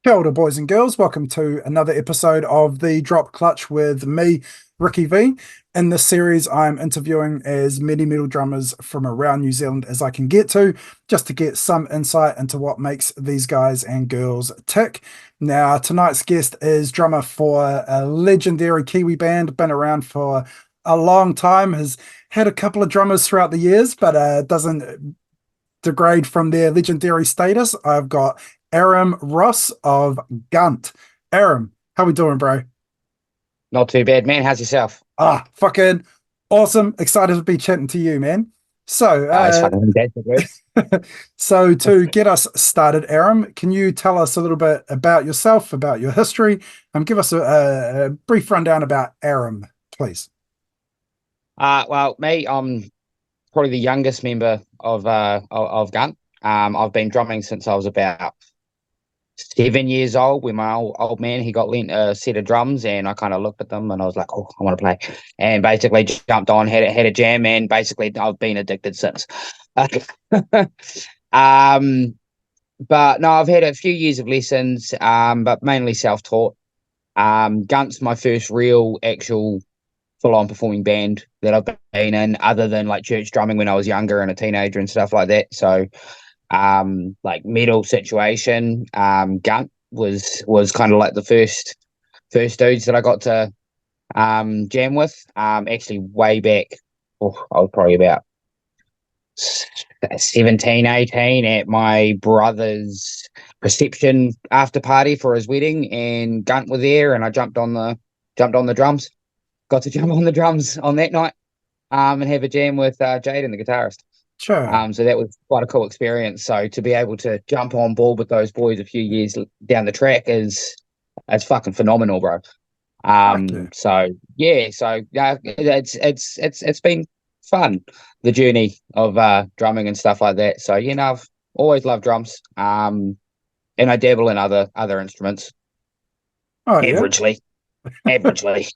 Kia ora, boys and girls. Welcome to another episode of the Drop Clutch with me, Ricky V. In this series, I'm interviewing as many metal drummers from around New Zealand as I can get to, just to get some insight into what makes these guys and girls tick. Now, tonight's guest is drummer for a legendary Kiwi band, been around for a long time, has had a couple of drummers throughout the years, but doesn't degrade from their legendary status. I've got Aram Ross of Gunt. Aram, how we doing, bro? Not too bad, man. How's yourself? Fucking awesome. Excited to be chatting to you, man. So, It's fucking fantastic, dude. so to get us started, Aram, can you tell us a little bit about yourself, about your history, and give us a brief rundown about Aram, please? Well, me, I'm probably the youngest member of Gunt. I've been drumming since I was about 7 years old. When my old man he got lent a set of drums, and I kind of looked at them and I was like, "Oh, I want to play," and basically jumped on, had a jam, and basically I've been addicted since. um, but no, I've had a few years of lessons, but mainly self-taught. Gunt's my first real actual full-on performing band that I've been in, other than like church drumming when I was younger and a teenager and stuff like that. So, like metal situation, Gunt was kind of like the first dudes that I got to jam with. Actually, way back, I was probably about 17, 18 at my brother's reception after party for his wedding, and Gunt were there, and I jumped on the drums. Got to jump on the drums on that night, and have a jam with Jaden, the guitarist. Sure. So that was quite a cool experience. So to be able to jump on board with those boys a few years down the track is fucking phenomenal, bro. Fuck yeah. So yeah, so it's been fun, the journey of drumming and stuff like that. So I've always loved drums. And I dabble in other instruments Oh, yeah. averagely, averagely.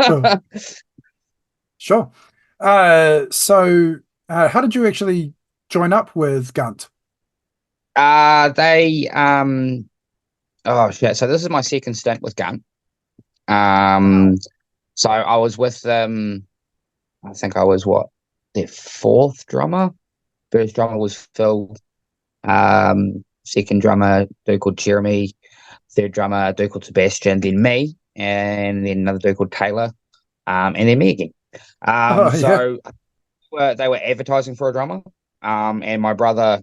Sure. Sure. So how did you actually join up with Gunt? They oh shit. So this is my second stint with Gun. Um, Wow. so I was with I think I was what, their fourth drummer. First drummer was Phil. Second drummer, a dude called Jeremy. Third drummer, a dude called Sebastian. Then me, and then another dude called Taylor. And then me again. Oh, yeah. So they were advertising for a drummer. And my brother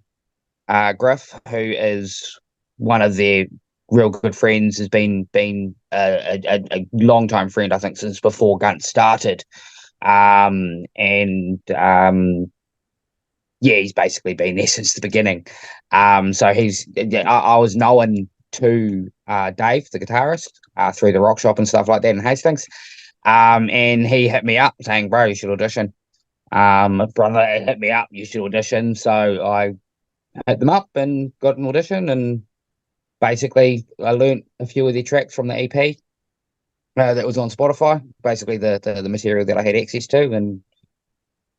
Griff, who is one of their real good friends, has been a long time friend, I think, since before Gunt started. And Yeah, he's basically been there since the beginning. So I was known to Dave, the guitarist, through the rock shop and stuff like that in Hastings. And he hit me up saying, "Bro, you should audition." My brother hit me up, "You should audition." So I hit them up and got an audition, and basically I learned a few of their tracks from the EP that was on Spotify, basically the material that I had access to, and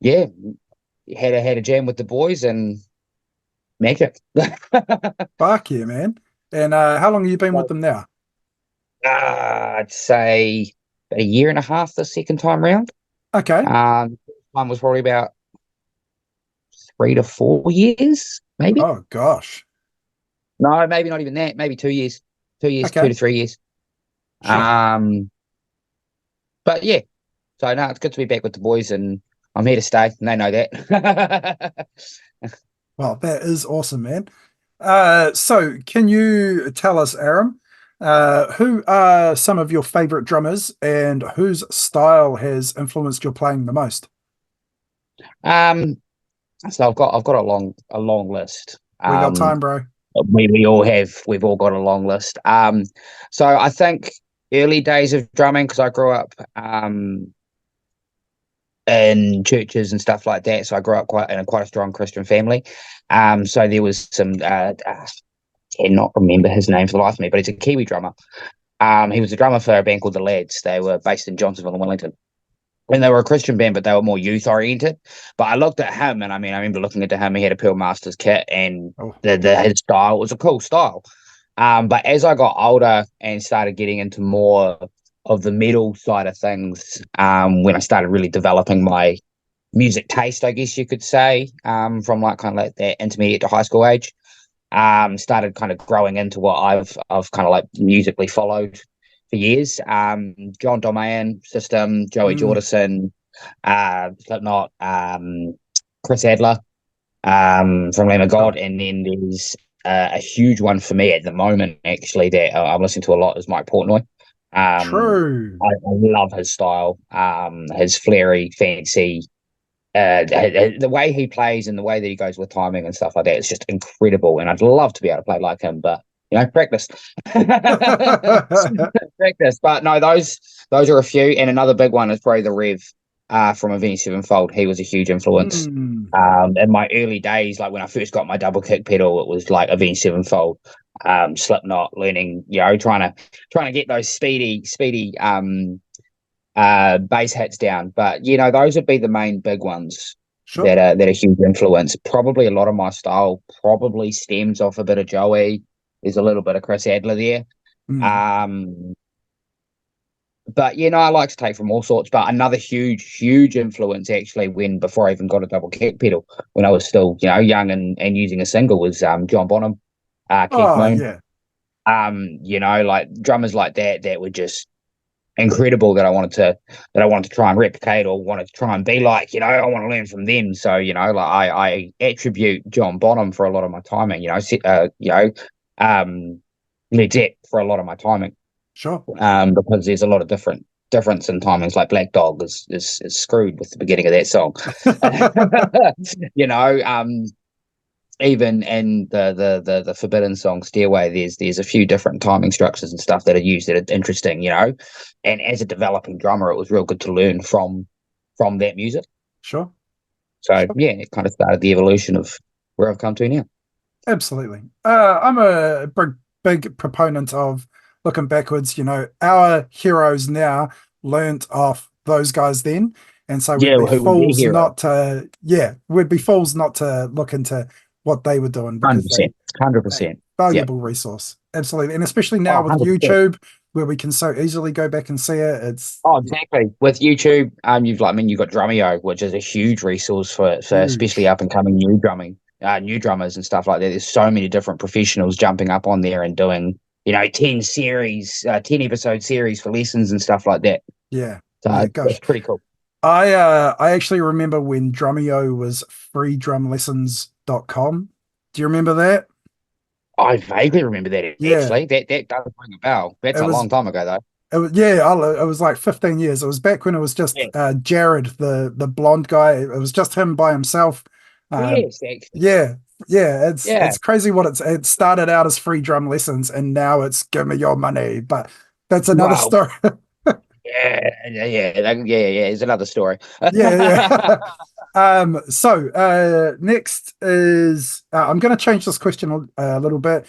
yeah, had a jam with the boys and magic. Fuck yeah, man. And how long have you been with So, them now? I'd say a year and a half the second time round. Okay. One was probably about 3 to 4 years, maybe. Oh gosh. No, maybe not even that. Maybe 2 years, 2 years, two Okay. to 3 years. Sure. Um, but yeah, so no, it's good to be back with the boys, and I'm here to stay, and they know that. Well, that is awesome, man. So can you tell us, Aram, who are some of your favorite drummers and whose style has influenced your playing the most? um, so I've got a long list. We got time, bro. We've all got a long list. So I think early days of drumming, because I grew up in churches and stuff like that. So I grew up quite a strong Christian family. So there was some I cannot remember his name for the life of me, but he's a Kiwi drummer. He was a drummer for a band called the Lads. They were based in Johnsonville and Wellington. And they were a Christian band, but they were more youth oriented. But I looked at him, and I mean, I remember looking at him. He had a Pearl Masters kit, and Oh, his style was a cool style. But as I got older and started getting into more of the metal side of things, when I started really developing my music taste, I guess you could say, from like kind of like that intermediate to high school age, started kind of growing into what I've kind of like musically followed for years. John Domain System, Joey Mm, Jordison, Slipknot, Chris Adler, from Lamb of sure. God, and then there's a huge one for me at the moment, actually, that I'm listening to a lot is Mike Portnoy. True. I love his style, his flary, fancy, the way he plays and the way that he goes with timing and stuff like that. It's just incredible, and I'd love to be able to play like him, but practice, practice. But no, those are a few, and another big one is probably the Rev, from Avenged Sevenfold. He was a huge influence. Mm, In my early days, like when I first got my double kick pedal, it was like Avenged Sevenfold, Slipknot, learning, trying to get those speedy bass hits down. But those would be the main big ones sure. that are huge influence. Probably a lot of my style probably stems off a bit of Joey. There's a little bit of Chris Adler there. Mm, Um, but I like to take from all sorts. But another huge influence actually, when before I even got a double kick pedal, when I was still young and using a single, was John Bonham, Keith oh, Moon. yeah. Like drummers like that were just incredible, that I wanted to try and replicate or wanted to try and be like. I want to learn from them. So like I attribute John Bonham for a lot of my timing. Led Zepp for a lot of my timing. Sure. Because there's a lot of difference in timings. Like Black Dog is screwed with the beginning of that song. you know, um, Even in the Forbidden song Stairway, there's a few different timing structures and stuff that are used that are interesting. And as a developing drummer, it was real good to learn from that music. Sure. So Sure. yeah, it kind of started the evolution of where I've come to now. Absolutely. I'm a big proponent of looking backwards. Our heroes now learnt off those guys then. And so we'd Yeah, be who was their fools hero? not to, yeah, we'd be fools not to look into what they were doing because 100%, hundred they percent. Yeah. valuable resource. Absolutely. And especially now Oh, with 100%. YouTube, where we can so easily go back and see it. Oh, exactly. With YouTube, you've got Drumeo, which is a huge resource for especially Huge. up and coming new drummers and stuff like that. There's so many different professionals jumping up on there and doing, 10 episode series for lessons and stuff like that. Yeah. So Yeah. it's Gosh. pretty cool. I actually remember when Drumeo was freedrumlessons.com. Do you remember that? I vaguely remember that Yeah. actually. That does ring a bell. That's It a was long time ago though. it was yeah, it was like 15 years. It was back when it was just Yeah. Jared, the blonde guy. It was just him by himself. Um, Yes, actually. yeah, yeah, Yeah. it's crazy what it started out as free drum lessons and now it's give me your money. But that's another Wow. story. Yeah. It's another story. Yeah, yeah. Next is I'm going to change this question a little bit.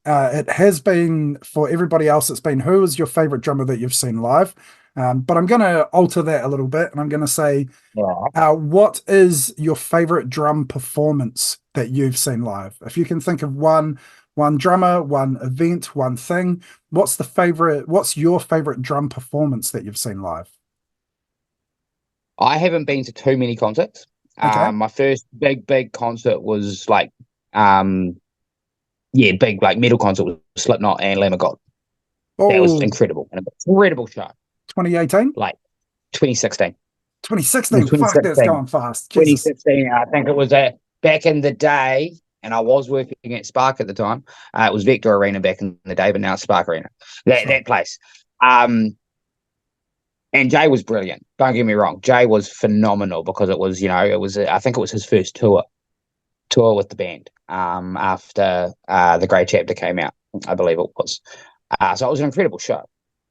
It has been for everybody else, it's been who is your favorite drummer that you've seen live? But I'm going to alter that a little bit and I'm going to say, Yeah. what is your favorite drum performance that you've seen live? If you can think of one drummer, one event, one thing, what's your favorite drum performance that you've seen live? I haven't been to too many concerts. Okay. My first big concert was like, um, big like metal concert was Slipknot and Lamb of God. That was Oh, incredible, an incredible show. 2018? Like 2016, it was 2016. Fuck, that's 2016, going fast. Jesus. 2016. I think it was back in the day, and I was working at Spark at the time. It was Vector Arena back in the day, but now it's Spark Arena. That Sure. that place. Um, And Jay was brilliant. Don't get me wrong. Jay was phenomenal because I think it was his first tour with the band. After the Grey Chapter came out, I believe it was. So it was an incredible show,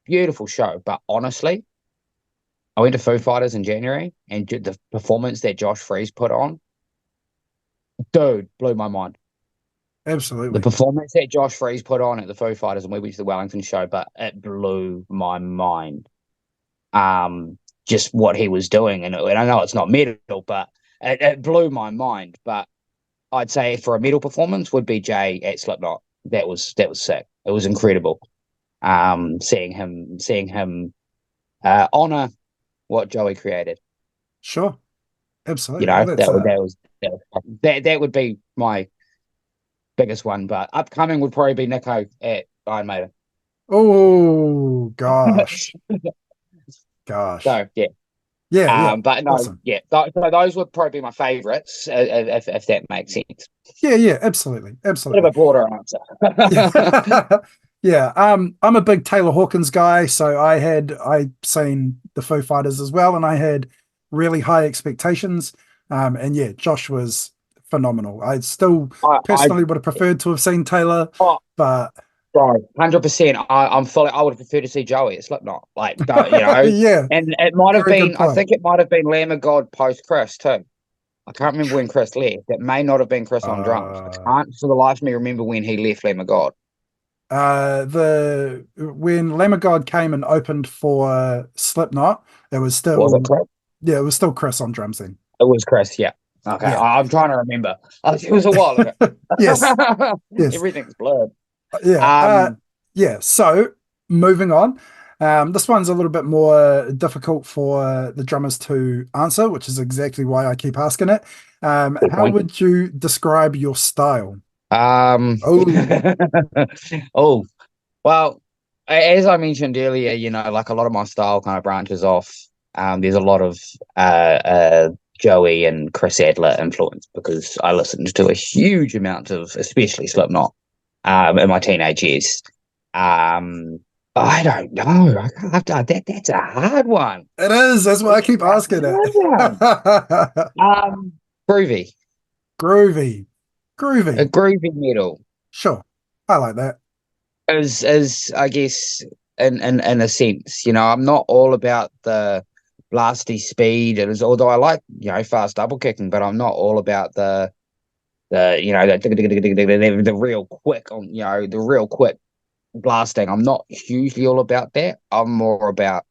beautiful show. But honestly, I went to Foo Fighters in January, and the performance that Josh Freese put on, dude, blew my mind. The Absolutely. performance that Josh Freese put on at the Foo Fighters, and we went to the Wellington show, but it blew my mind. Just what he was doing, and I know it's not metal, but it blew my mind. But I'd say for a metal performance would be Jay at Slipknot. That was sick. It was incredible. Seeing him honor what Joey created. Sure. You Absolutely. Well, know, that's that would be my biggest one. But upcoming would probably be Nico at Iron Maiden. oh gosh. Gosh. So yeah. Yeah, yeah. But no, Awesome. yeah. So those would probably be my favourites, if that makes sense. Yeah, yeah, absolutely. Bit of Absolutely. a broader answer. Yeah. Yeah. I'm a big Taylor Hawkins guy, so I seen the Foo Fighters as well, and I had really high expectations. And yeah, Josh was phenomenal. I still I personally would have preferred to have seen Taylor, oh, but 100%. I'm fully. I would have preferred to see Joey at Slipknot, like you know, yeah, and it might have very good been. I point. think it might have been Lamb of God post Chris too. I can't remember when Chris left. It may not have been Chris on drums. I Uh can't for the life of me remember when he left Lamb of God. the when Lamb of God came and opened for Slipknot, it was Was it still Chris? yeah, it was still Chris on drums then. It was Chris. Yeah. Okay. Yeah. I'm trying to remember. It was a while ago. Yes, yes. Everything's blurred. Yeah. Um. Yeah. So moving on. This one's a little bit more difficult for the drummers to answer, which is exactly why I keep asking it. Good How point. would you describe your style? Um. Oh, oh, well, as I mentioned earlier, you know, like a lot of my style kind of branches off. There's a lot of Joey and Chris Adler influence because I listened to a huge amount of, especially Slipknot, in my teenage years. Um, I don't know. That's a hard one. it is. That's why I It's keep a asking it. hard one. Groovy, Groovy. a Groovy. groovy metal. Sure. I like that. As I guess in a sense, you know, I'm not all about the blasty speed. It is although I like, you know, fast double kicking, but I'm not all about the you know the real quick on you know the real quick blasting. I'm not hugely all about that. I'm more about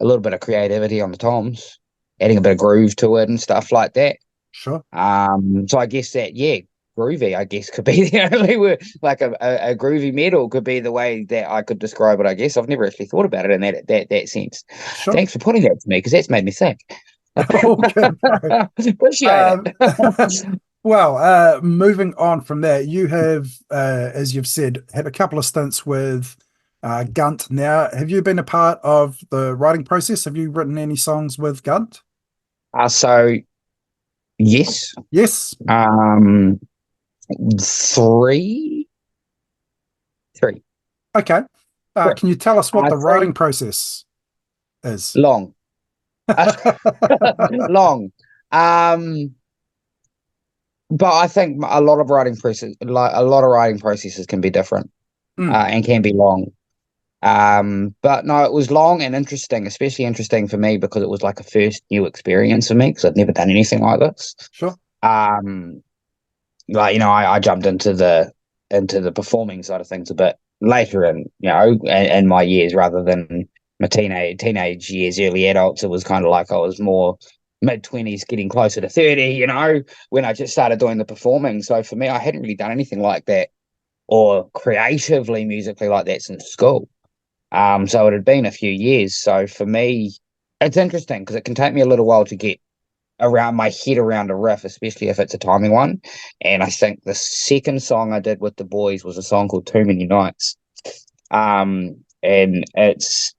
a little bit of creativity on the toms, adding a bit of groove to it and stuff like that. Sure. So I guess that yeah, groovy. I guess could be the only word. Like a groovy metal could be the way that I could describe it. I guess I've never actually thought about it in that sense. Sure. Thanks for putting that to me because that's made me think. Okay, bro. Appreciate Um, it. well, moving on from that, you have, as you've said, had a couple of stints with Gunt. Now, have you been a part of the writing process? Have you written any songs with Gunt? So yes, Yes. um, three, three, Okay. three. Can you tell us what the Three writing process is? long, long. Um, but I think a lot of writing process, like a lot of writing processes, can be different Mm, and can be long. But no, it was long and interesting, especially interesting for me because it was like a first new experience for me because I'd never done anything like this. sure. Um, like you know, I jumped into the performing side of things a bit later in you know in my years rather than my teenage years, early adults. It was kind of like I was more mid-20s, getting closer to 30. You know, when I just started doing the performing. So for me, I hadn't really done anything like that or creatively musically like that since school. So it had been a few years. So for me, it's interesting because it can take me a little while to get around my head around a riff, especially if it's a timing one. And I think the second song I did with the boys was a song called Too Many Nights. And it's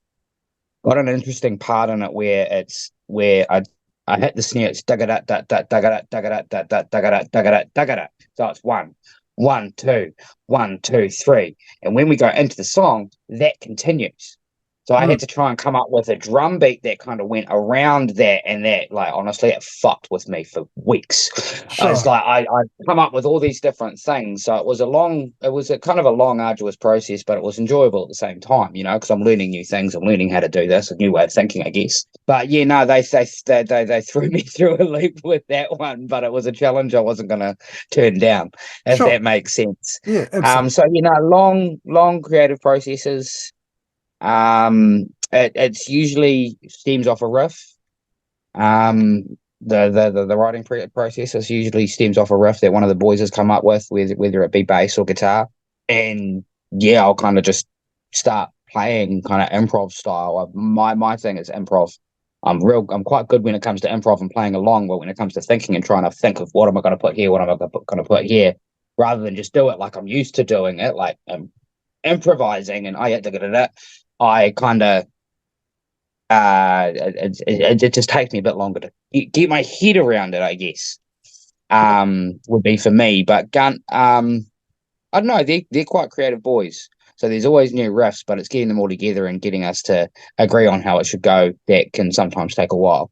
got an interesting part in it where it's where I hit the snare, it's dugga da da da dugga da dugga da da dugga da dugga da dugga da. So it's one, one, two, one, two, three. And when we go into the song, that continues. So I Mm, had to try and come up with a drum beat that kind of went around that, and that, like, honestly, it fucked with me for weeks. I was sure. like, I come up with all these different things. So it was a kind of a long, arduous process, but it was enjoyable at the same time, you know, because I'm learning new things. I'm learning how to do this, a new way of thinking, I guess. But yeah, no, they threw me through a loop with that one, but it was a challenge I wasn't going to turn down, if Sure. that makes sense. Yeah, absolutely. So you know, long creative processes. It's usually stems off a riff. The writing process is usually stems off a riff that one of the boys has come up with, whether it be bass or guitar, and yeah, I'll kind of just start playing kind of improv style. My thing is improv. I'm quite good when it comes to improv and playing along, but when it comes to thinking and trying to think of what am I going to put here, what am I going to put here, rather than just do it like I'm used to doing it, like improvising and I had to get it. I kind of it just takes me a bit longer to get my head around it, I guess. Sure. Would be for me. But Gunt, I don't know, they're quite creative boys. So there's always new riffs, but it's getting them all together and getting us to agree on how it should go that can sometimes take a while.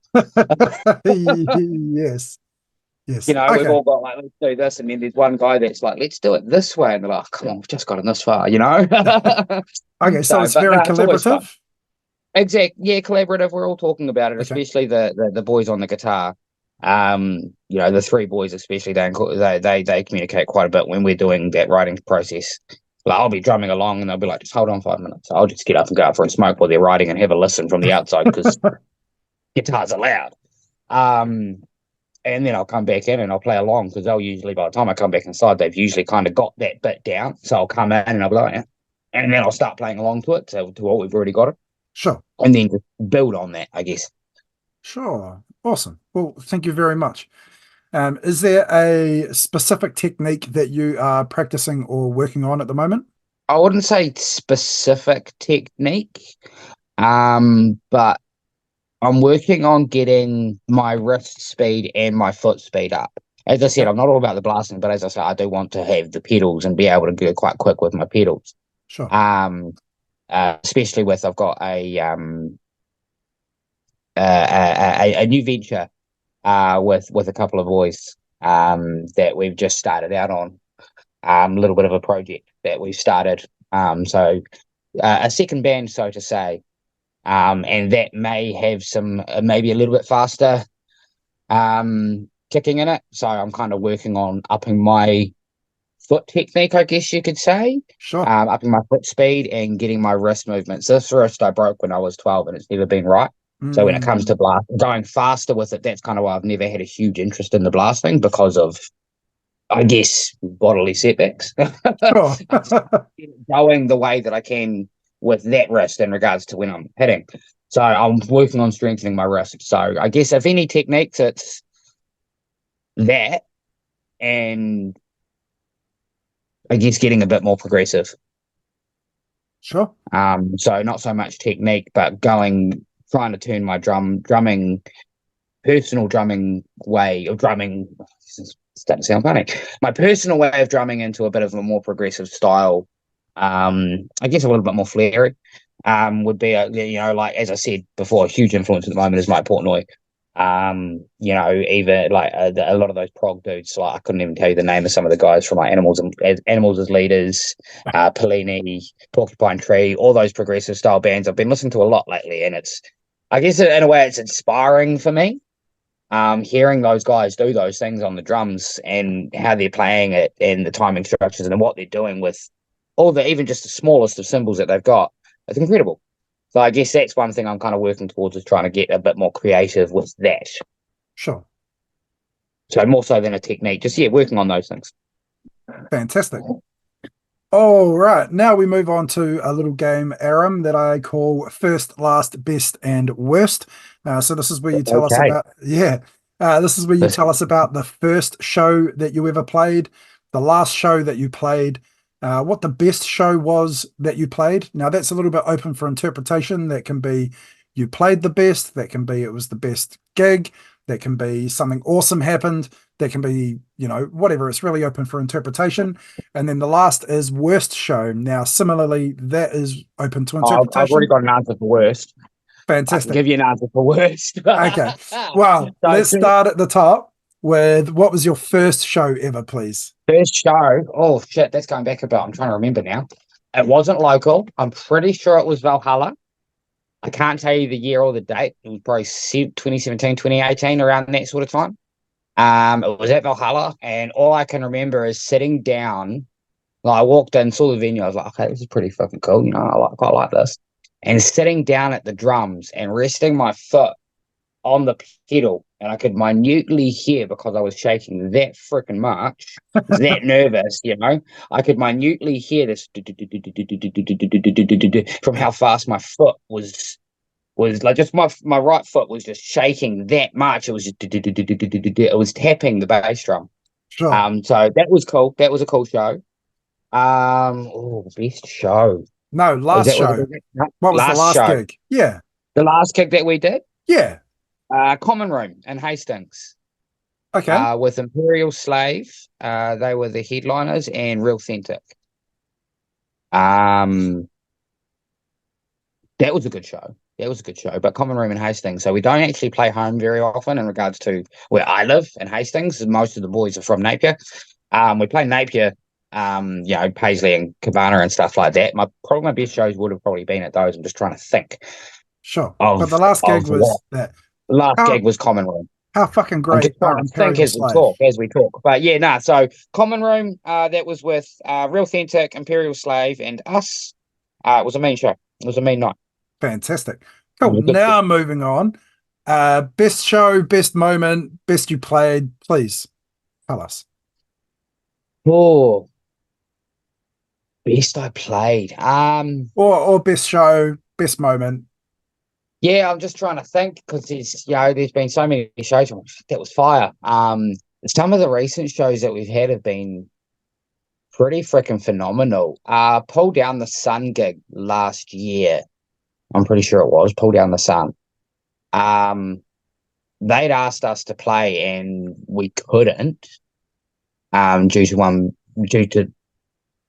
Yes. You Yes. know, we've Okay. all got like, let's do this, and then there's one guy that's like, let's do it this way, and they're like, come on, we've just gotten this far, you know. Okay. So So, it's but very no, it's always fun. collaborative. Yeah, collaborative. We're all talking about it, Okay. especially the boys on the guitar. The three boys especially they communicate quite a bit when we're doing that writing process. Like I'll be drumming along and they'll be like, just hold on 5 minutes. I'll just get up and go out for a smoke while they're writing and have a listen from the outside because guitars are loud. Um, and then I'll come back in and I'll play along because they'll usually by the time I come back inside, they've usually kind of got that bit down. So I'll come in and I'll be like, yeah. And then I'll start playing along to it, to what we've already got it, Sure. and then just build on that, I guess. Sure. Awesome. Well, thank you very much. Is there a specific technique that you are practicing or working on at the moment? I wouldn't say specific technique, but I'm working on getting my wrist speed and my foot speed up. As I said, Yep. I'm not all about the blasting, but as I said, I do want to have the pedals and be able to go quite quick with my pedals. Sure. Um, Especially with I've got a new venture with a couple of boys that we've just started out on a little bit of a project that we've started. So a second band, so to say, and that may have some maybe a little bit faster kicking in it. So I'm kind of working on upping my foot technique, I guess you could say, Sure. upping my foot speed and getting my wrist movements. This wrist I broke when I was 12, and it's never been right. So when it comes to Mm, blast, going faster with it, that's kind of why I've never had a huge interest in the blasting because of, I guess, bodily setbacks. sure. I just get it going the way that I can with that wrist in regards to when I'm hitting. So I'm working on strengthening my wrist. So I guess if any techniques, it's that and I guess getting a bit more progressive. Sure. So not so much technique, but trying to turn my drumming, personal drumming way of drumming. This is starting to sound funny. My personal way of drumming into a bit of a more progressive style. I guess a little bit more flary. Would be like as I said before, a huge influence at the moment is Mike Portnoy. Even like a lot of those prog dudes, like I couldn't even tell you the name of some of the guys from like Animals as Leaders, Pellini, Porcupine Tree, all those progressive style bands. I've been listening to a lot lately, and I guess in a way, it's inspiring for me. Hearing those guys do those things on the drums and how they're playing it and the timing structures and what they're doing with even just the smallest of symbols that they've got, it's incredible. So I guess that's one thing I'm kind of working towards is trying to get a bit more creative with that. Sure. So more so than a technique, just yeah, working on those things. Fantastic. All right. Now we move on to a little game, Aram, that I call first, last, best, and worst. So this is where you tell us Okay. about, yeah. This is where you tell us about the first show that you ever played, the last show that you played, what the best show was that you played. Now that's a little bit open for interpretation. That can be you played the best, that can be it was the best gig, that can be something awesome happened, that can be, whatever. It's really open for interpretation. And then the last is worst show. Now, similarly, that is open to I've already interpretation. got an answer for worst. I can Fantastic. give you an answer for worst. Okay. Well, So let's start at the top with what was your first show ever, please? first show, oh shit, that's going back a bit. I'm trying to remember now. It wasn't local. I'm pretty sure it was Valhalla. I can't tell you the year or the date. It was probably 2017, 2018, around that sort of time. It was at Valhalla, and all I can remember is sitting down. Like I walked in, saw the venue. I was like, okay, this is pretty fucking cool. Quite like this. And sitting down at the drums and resting my foot on the pedal, and I could minutely hear because I was shaking that freaking much, that nervous, I could minutely hear this from how fast my foot was like just my right foot was just shaking that much. It was just it was tapping the bass drum. Sure. So that was cool. That was a cool show. Best show. No, Was last that show. no, What was the last last show? gig? Yeah. The last gig that we did? Yeah. Common Room in Hastings. Okay. With Imperial Slave. They were the headliners and Real Authentic. Um, that was a good show. That was a good show. But Common Room in Hastings. So we don't actually play home very often in regards to where I live in Hastings. Most of the boys are from Napier. We play Napier, Paisley and Cabana and stuff like that. My best shows would have probably been at those. I'm just trying to think Sure. But of the last gig of what was that. the last How gig was Common Room. how fucking I'm just great trying are to think Imperial Slave? as we talk. But yeah, nah. So Common Room, that was with Real Authentic, Imperial Slave, and us. It was a mean show. It was a mean night. Fantastic. It Cool. was a good show. Now moving on. Best show, best moment, best you played. Please tell us. Oh, best I played. Or best show, best moment. Yeah, I'm just trying to think because there's been so many shows. That was fire. Some of the recent shows that we've had have been pretty freaking phenomenal. Pull Down the Sun gig last year. I'm pretty sure it was Pull Down the Sun. Um, they'd asked us to play and we couldn't, due to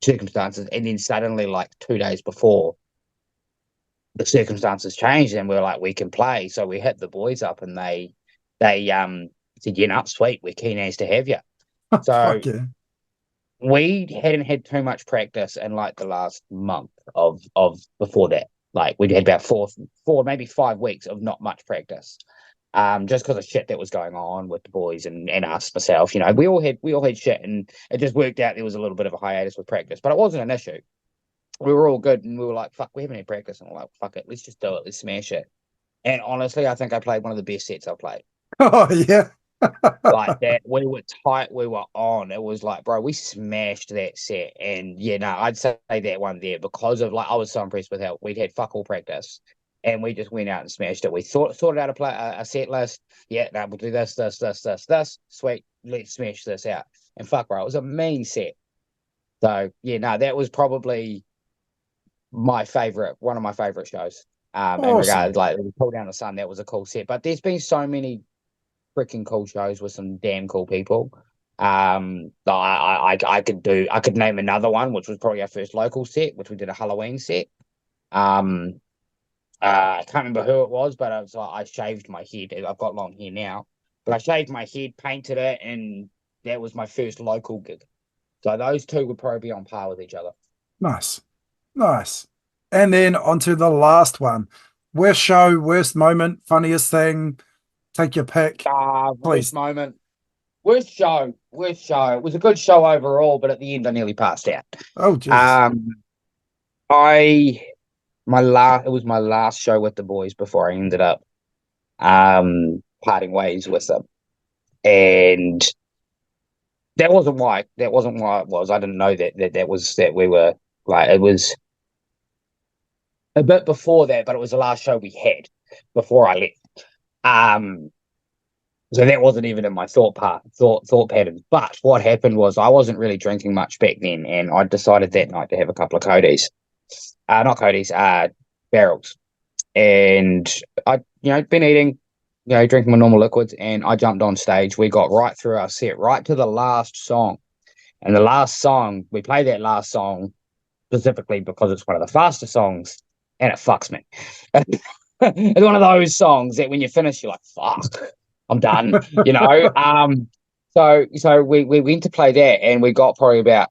circumstances, and then suddenly, like 2 days before, the circumstances changed and we were like, we can play. So we hit the boys up and they said, sweet, we're keen as to have you. So Fuck yeah. we hadn't had too much practice in like the last month of before that. Like we'd had about four, maybe 5 weeks of not much practice. Just because of shit that was going on with the boys and us, myself, we all had shit, and it just worked out. There was a little bit of a hiatus with practice, but it wasn't an issue. We were all good, and we were like, "Fuck, we haven't had practice," and we're like, "Fuck it, let's just do it, let's smash it." And honestly, I think I played one of the best sets I've played. Oh yeah. Like that, we were tight, we were on. It was like, bro, we smashed that set, and yeah, no, I'd say that one there because of like I was so impressed with how we'd had fuck all practice, and we just went out and smashed it. We sorted out a set list. Yeah, no, we'll do this. Sweet, let's smash this out. And fuck, bro, it was a mean set. So yeah, no, that was probably one of my favorite shows. In Awesome. regards like Pull Down the Sun, that was a cool set. But there's been so many freaking cool shows with some damn cool people. I could name another one, which was probably our first local set, which we did a Halloween set. Um, I can't remember who it was, but it was like I shaved my head. I've got long hair now, but I shaved my head, painted it, and that was my first local gig. So those two would probably be on par with each other. Nice. Nice. And then on to the last one. Worst show, worst moment, funniest thing. Take your pick. Worst Please. moment, worst show, worst show. It was a good show overall, but at the end I nearly passed out. Oh, Jesus. Um, I it was my last show with the boys before I ended up parting ways with them, and that wasn't why it was. I didn't know that was that we were like it was a bit before that, but it was the last show we had before I left. So that wasn't even in my thought pattern. But what happened was I wasn't really drinking much back then, and I decided that night to have a couple of Cody's, not Cody's, barrels, and I been eating, drinking my normal liquids, and I jumped on stage. We got right through our set, right to the last song, and the last song we played that last song specifically because it's one of the faster songs, and it fucks me. It's one of those songs that when you finish, you're like, "Fuck, I'm done," you know. So we went to play that, and we got probably about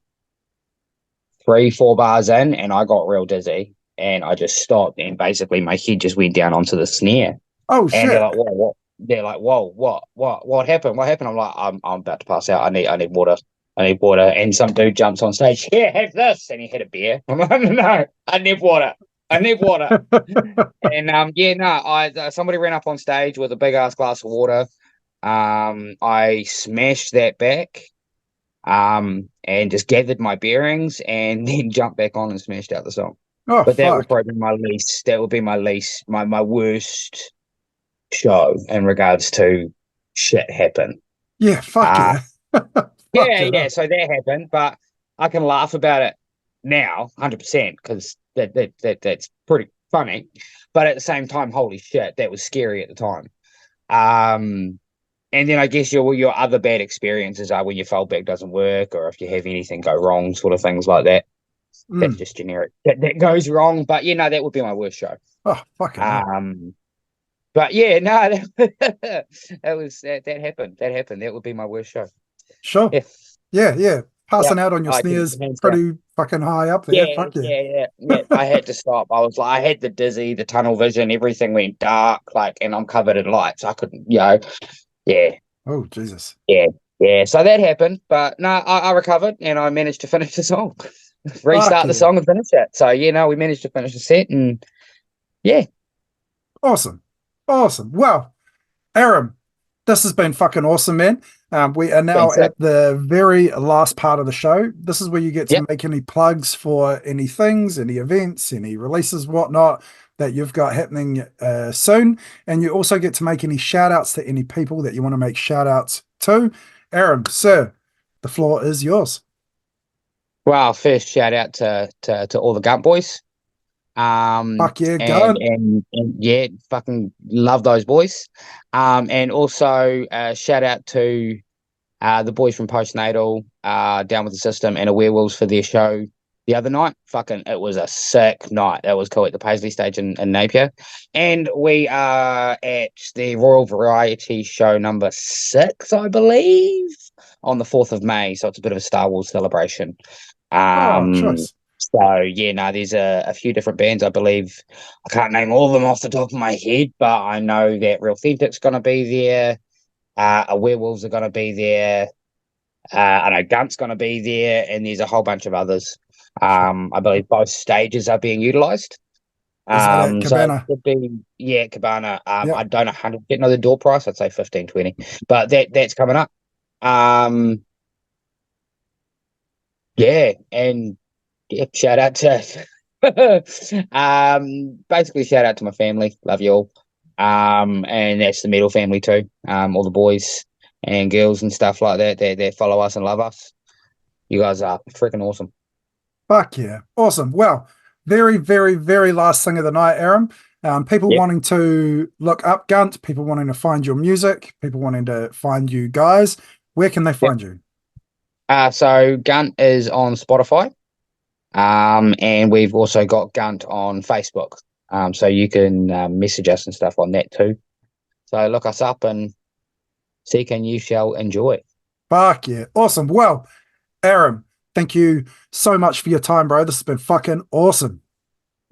3-4 bars in, and I got real dizzy, and I just stopped, and basically my head just went down onto the snare, Oh, and they're shit. like, "Whoa, what?" They're like, "Whoa, what happened? What happened?" I'm like, I'm about to pass out. I need water. I need water. And some dude jumps on stage. Here, have this, and he had a beer. I'm like, "No, I need water." I need water. And yeah, no, I somebody ran up on stage with a big ass glass of water. I smashed that back. And just gathered my bearings and then jumped back on and smashed out the song. Oh, But that would fuck. probably be my least. That would be my least, my worst show in regards to shit happen. Yeah, fuck Uh yeah. Fuck yeah, yeah. yeah. So that happened, but I can laugh about it now, 100%, because that's pretty funny. But at the same time, holy shit, that was scary at the time. Um, and then I guess your other bad experiences are when your foldback doesn't work, or if you have anything go wrong, sort of things like that. That's Mm. just generic. That goes wrong, but that would be my worst show. Oh, fucking hell. Um, but yeah, no, that happened. That happened. That would be my worst show. Sure. Yeah, Yeah, yeah. yeah. Passing out on your I can snares hands down. pretty fucking high up there. Yeah, Fuck yeah. yeah, yeah, yeah. I had to stop. I was like, I had the dizzy, the tunnel vision, everything went dark, like, and I'm covered in lights. I couldn't, yeah, Oh, Jesus. yeah, yeah. So that happened, but no, I recovered and I managed to finish the song, Fuck restart the yeah. song and finish it. So we managed to finish the set, and yeah, Awesome. Awesome. Well, Aram, this has been fucking awesome, man. We are been now sick. at the very last part of the show. This is where you get to Yep. make any plugs for any things, any events, any releases, whatnot that you've got happening soon. And you also get to make any shout outs to any people that you want to make shout outs to. Aram, sir, the floor is yours. Well, first shout out to all the Gunt boys. Fuck yeah, And Gunt. yeah, fucking love those boys. And also shout out to the boys from Postnatal, Down with the System, and a Werewolves for their show the other night. Fucking, it was a sick night. That was cool at the Paisley stage in Napier. And we are at the Royal Variety Show number 6, I believe, on the 4th of May. So it's a bit of a Star Wars celebration. Oh, Um, choice. so yeah, no, there's a few different bands. I believe I can't name all of them off the top of my head, but I know that Real Authentic's going to be there. A Werewolves are going to be there. I know Gunt's going to be there, and there's a whole bunch of others. Sure. I believe both stages are being utilized. Is that at So it Cabana? could be, yeah, Cabana. I Yep. don't 100% know the door price. I'd say 15, 20, but that's coming up. Um, yeah, and yeah, shout out to basically shout out to my family. Love you all. And that's the Metal family too. All the boys and girls and stuff like that that follow us and love us. You guys are freaking awesome. Fuck yeah. Awesome. Well, very, very, very last thing of the night, Aram. People Yep, wanting to look up Gunt, people wanting to find your music, people wanting to find you guys. Where can they yep. find you? So Gunt is on Spotify. And we've also got Gunt on Facebook. So you can message us and stuff on that too. So look us up and seek and you shall enjoy. Fuck yeah. Awesome. Well, Aram, thank you so much for your time, bro. This has been fucking awesome.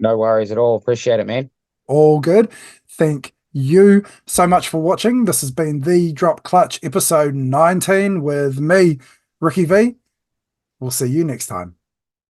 No worries at all. Appreciate it, man. All good. Thank you so much for watching. This has been the Drop Clutch episode 19 with me, Ricky V. We'll see you next time.